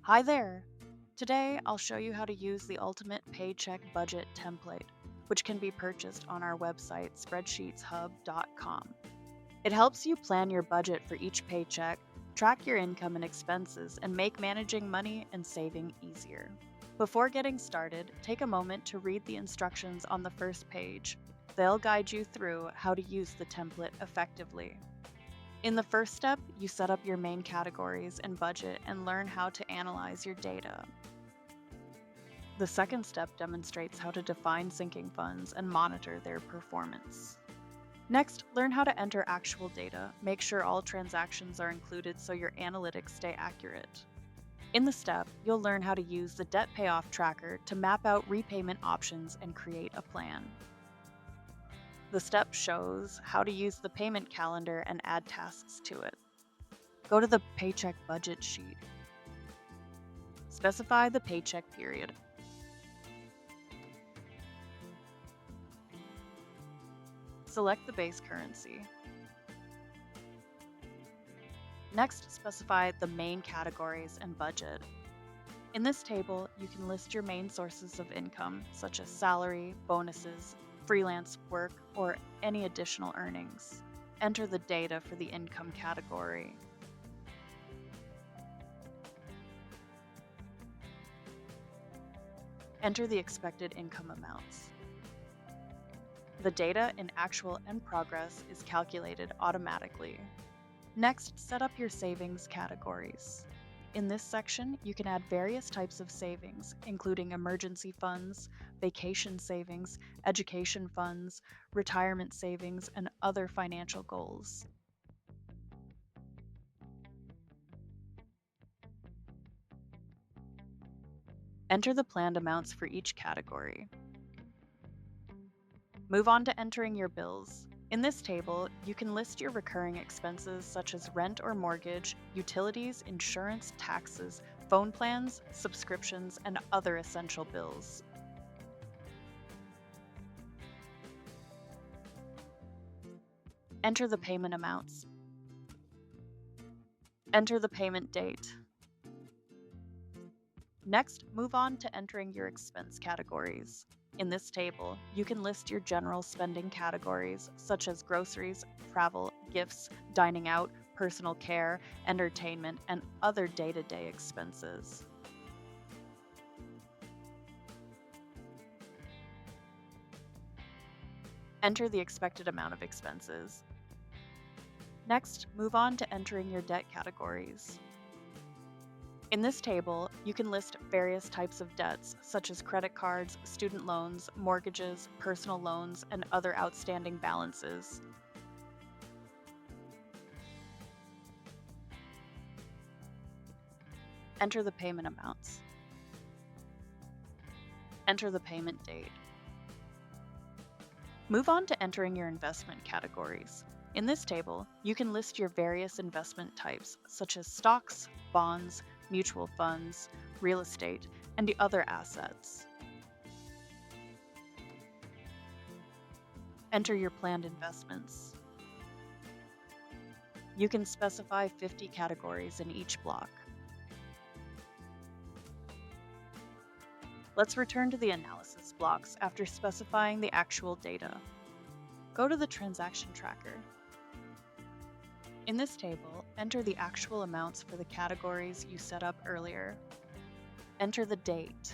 Hi there! Today I'll show you how to use the ultimate paycheck budget template, which can be purchased on our website SpreadsheetsHub.com. It helps you plan your budget for each paycheck, track your income and expenses, and make managing money and saving easier. Before getting started, take a moment to read the instructions on the first page. They'll guide you through how to use the template effectively. In the first step, you set up your main categories and budget and learn how to analyze your data. The second step demonstrates how to define sinking funds and monitor their performance. Next, learn how to enter actual data, make sure all transactions are included so your analytics stay accurate. In the step, you'll learn how to use the debt payoff tracker to map out repayment options and create a plan. The step shows how to use the payment calendar and add tasks to it. Go to the Paycheck Budget sheet. Specify the paycheck period. Select the base currency. Next, specify the main categories and budget. In this table, you can list your main sources of income, such as salary, bonuses, freelance work, or any additional earnings. Enter the data for the income category. Enter the expected income amounts. The data in actual and progress is calculated automatically. Next, set up your savings categories. In this section, you can add various types of savings, including emergency funds, vacation savings, education funds, retirement savings, and other financial goals. Enter the planned amounts for each category. Move on to entering your bills. In this table, you can list your recurring expenses such as rent or mortgage, utilities, insurance, taxes, phone plans, subscriptions, and other essential bills. Enter the payment amounts. Enter the payment date. Next, move on to entering your expense categories. In this table, you can list your general spending categories such as groceries, travel, gifts, dining out, personal care, entertainment, and other day-to-day expenses. Enter the expected amount of expenses. Next, move on to entering your debt categories. In this table, you can list various types of debts, such as credit cards, student loans, mortgages, personal loans, and other outstanding balances. Enter the payment amounts. Enter the payment date. Move on to entering your investment categories. In this table, you can list your various investment types, such as stocks, bonds, mutual funds, real estate, and the other assets. Enter your planned investments. You can specify 50 categories in each block. Let's return to the analysis blocks after specifying the actual data. Go to the transaction tracker. In this table, enter the actual amounts for the categories you set up earlier. Enter the date.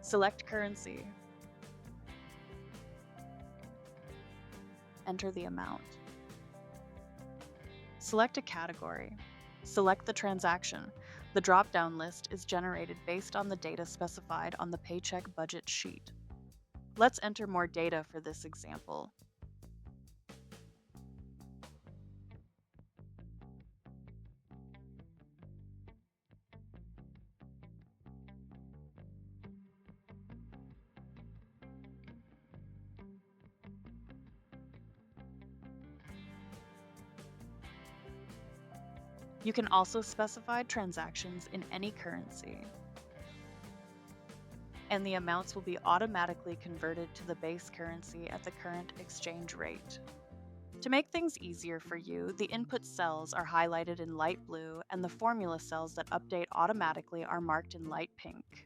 Select currency. Enter the amount. Select a category. Select the transaction. The drop-down list is generated based on the data specified on the Paycheck Budget sheet. Let's enter more data for this example. You can also specify transactions in any currency, and the amounts will be automatically converted to the base currency at the current exchange rate. To make things easier for you, the input cells are highlighted in light blue and the formula cells that update automatically are marked in light pink.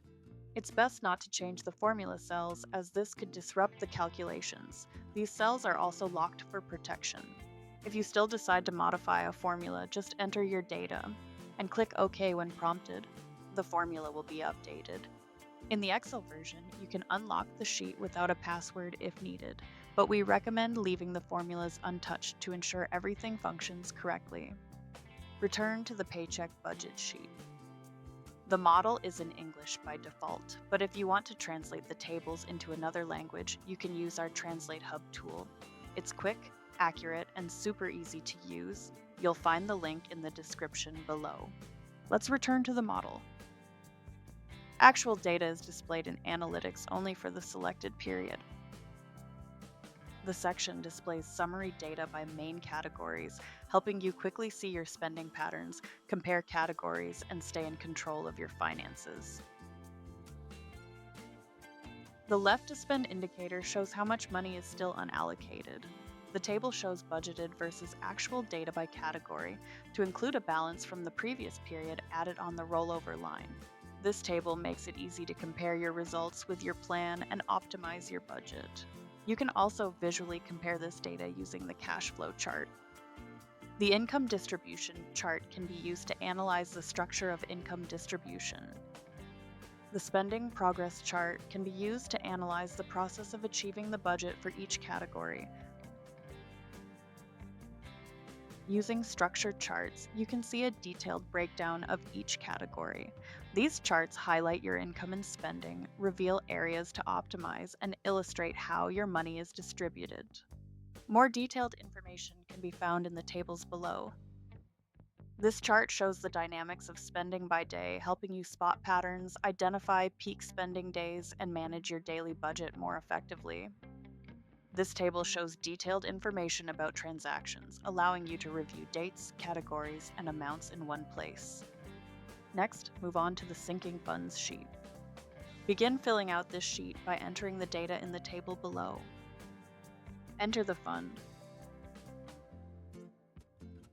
It's best not to change the formula cells as this could disrupt the calculations. These cells are also locked for protection. If you still decide to modify a formula, just enter your data and click OK when prompted. The formula will be updated. In the Excel version, you can unlock the sheet without a password if needed, but we recommend leaving the formulas untouched to ensure everything functions correctly. Return to the Paycheck Budget sheet. The model is in English by default, but if you want to translate the tables into another language, you can use our TranslateHub tool. It's quick, accurate, and super easy to use. You'll find the link in the description below. Let's return to the model. Actual data is displayed in Analytics only for the selected period. The section displays summary data by main categories, helping you quickly see your spending patterns, compare categories, and stay in control of your finances. The left to spend indicator shows how much money is still unallocated. The table shows budgeted versus actual data by category to include a balance from the previous period added on the rollover line. This table makes it easy to compare your results with your plan and optimize your budget. You can also visually compare this data using the cash flow chart. The income distribution chart can be used to analyze the structure of income distribution. The spending progress chart can be used to analyze the process of achieving the budget for each category. Using structured charts, you can see a detailed breakdown of each category. These charts highlight your income and spending, reveal areas to optimize, and illustrate how your money is distributed. More detailed information can be found in the tables below. This chart shows the dynamics of spending by day, helping you spot patterns, identify peak spending days, and manage your daily budget more effectively. This table shows detailed information about transactions, allowing you to review dates, categories, and amounts in one place. Next, move on to the sinking funds sheet. Begin filling out this sheet by entering the data in the table below. Enter the fund.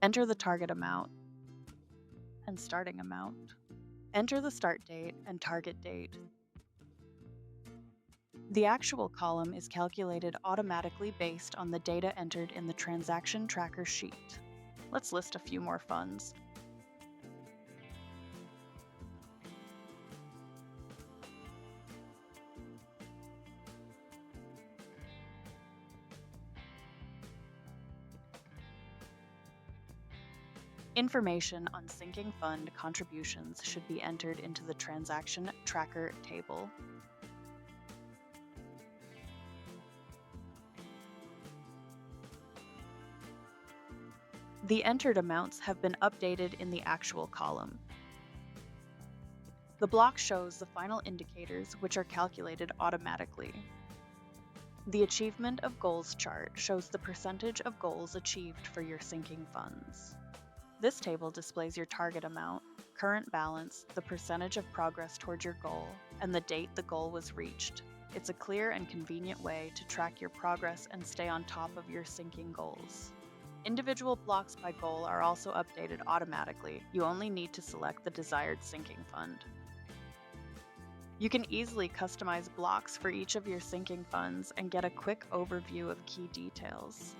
Enter the target amount and starting amount. Enter the start date and target date. The actual column is calculated automatically based on the data entered in the transaction tracker sheet. Let's list a few more funds. Information on sinking fund contributions should be entered into the transaction tracker table. The entered amounts have been updated in the actual column. The block shows the final indicators, which are calculated automatically. The Achievement of Goals chart shows the percentage of goals achieved for your sinking funds. This table displays your target amount, current balance, the percentage of progress towards your goal, and the date the goal was reached. It's a clear and convenient way to track your progress and stay on top of your sinking goals. Individual blocks by goal are also updated automatically. You only need to select the desired sinking fund. You can easily customize blocks for each of your sinking funds and get a quick overview of key details.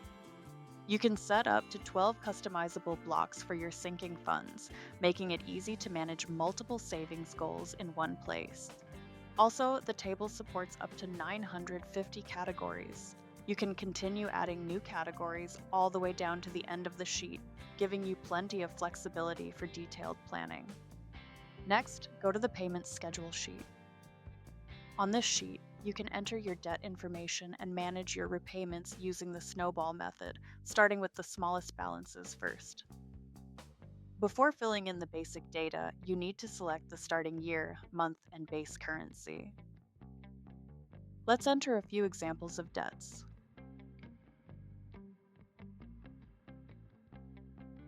You can set up to 12 customizable blocks for your sinking funds, making it easy to manage multiple savings goals in one place. Also, the table supports up to 950 categories. You can continue adding new categories all the way down to the end of the sheet, giving you plenty of flexibility for detailed planning. Next, go to the payment schedule sheet. On this sheet, you can enter your debt information and manage your repayments using the snowball method, starting with the smallest balances first. Before filling in the basic data, you need to select the starting year, month, and base currency. Let's enter a few examples of debts.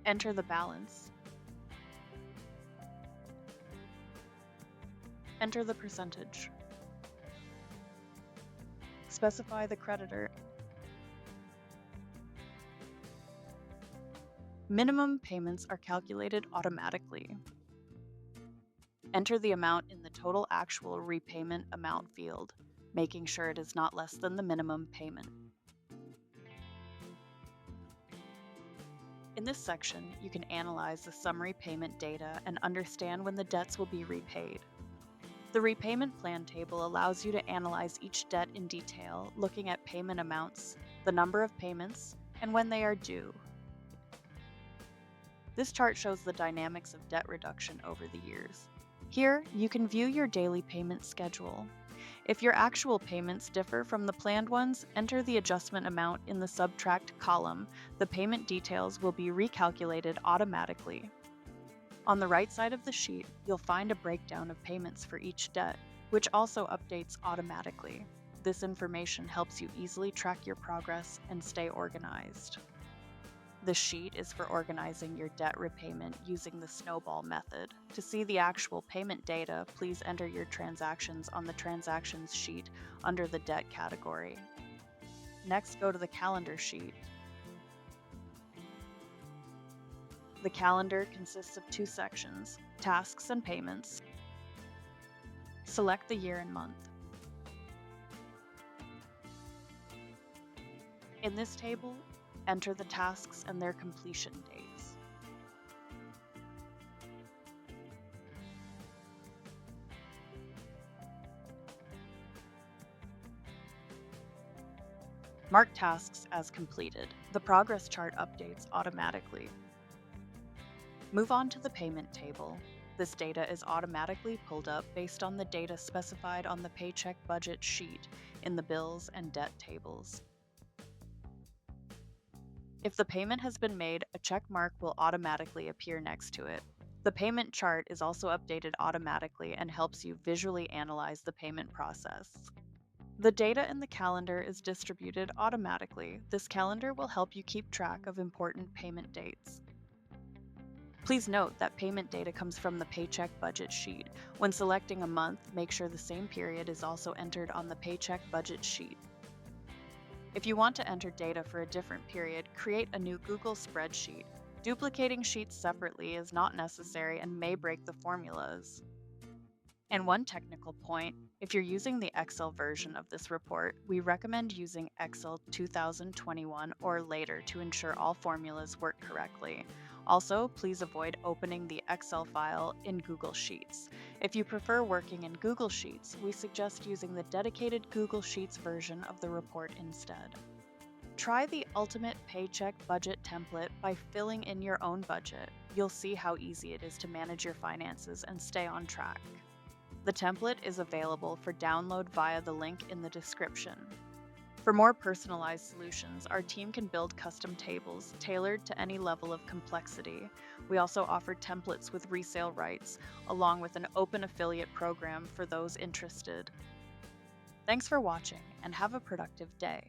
Enter the balance. Enter the percentage. Specify the creditor. Minimum payments are calculated automatically. Enter the amount in the total actual repayment amount field, making sure it is not less than the minimum payment. In this section, you can analyze the summary payment data and understand when the debts will be repaid. The repayment plan table allows you to analyze each debt in detail, looking at payment amounts, the number of payments, and when they are due. This chart shows the dynamics of debt reduction over the years. Here, you can view your daily payment schedule. If your actual payments differ from the planned ones, enter the adjustment amount in the subtract column. The payment details will be recalculated automatically. On the right side of the sheet, you'll find a breakdown of payments for each debt, which also updates automatically. This information helps you easily track your progress and stay organized. The sheet is for organizing your debt repayment using the snowball method. To see the actual payment data, please enter your transactions on the Transactions sheet under the Debt category. Next, go to the Calendar sheet. The calendar consists of two sections, Tasks and Payments. Select the year and month. In this table, enter the tasks and their completion dates. Mark tasks as completed. The progress chart updates automatically. Move on to the payment table. This data is automatically pulled up based on the data specified on the Paycheck Budget sheet in the Bills and Debt tables. If the payment has been made, a check mark will automatically appear next to it. The payment chart is also updated automatically and helps you visually analyze the payment process. The data in the calendar is distributed automatically. This calendar will help you keep track of important payment dates. Please note that payment data comes from the Paycheck Budget sheet. When selecting a month, make sure the same period is also entered on the Paycheck Budget sheet. If you want to enter data for a different period, create a new Google spreadsheet. Duplicating sheets separately is not necessary and may break the formulas. And one technical point, if you're using the Excel version of this report, we recommend using Excel 2021 or later to ensure all formulas work correctly. Also, please avoid opening the Excel file in Google Sheets. If you prefer working in Google Sheets, we suggest using the dedicated Google Sheets version of the report instead. Try the Ultimate Paycheck Budget template by filling in your own budget. You'll see how easy it is to manage your finances and stay on track. The template is available for download via the link in the description. For more personalized solutions, our team can build custom tables tailored to any level of complexity. We also offer templates with resale rights, along with an open affiliate program for those interested. Thanks for watching, and have a productive day.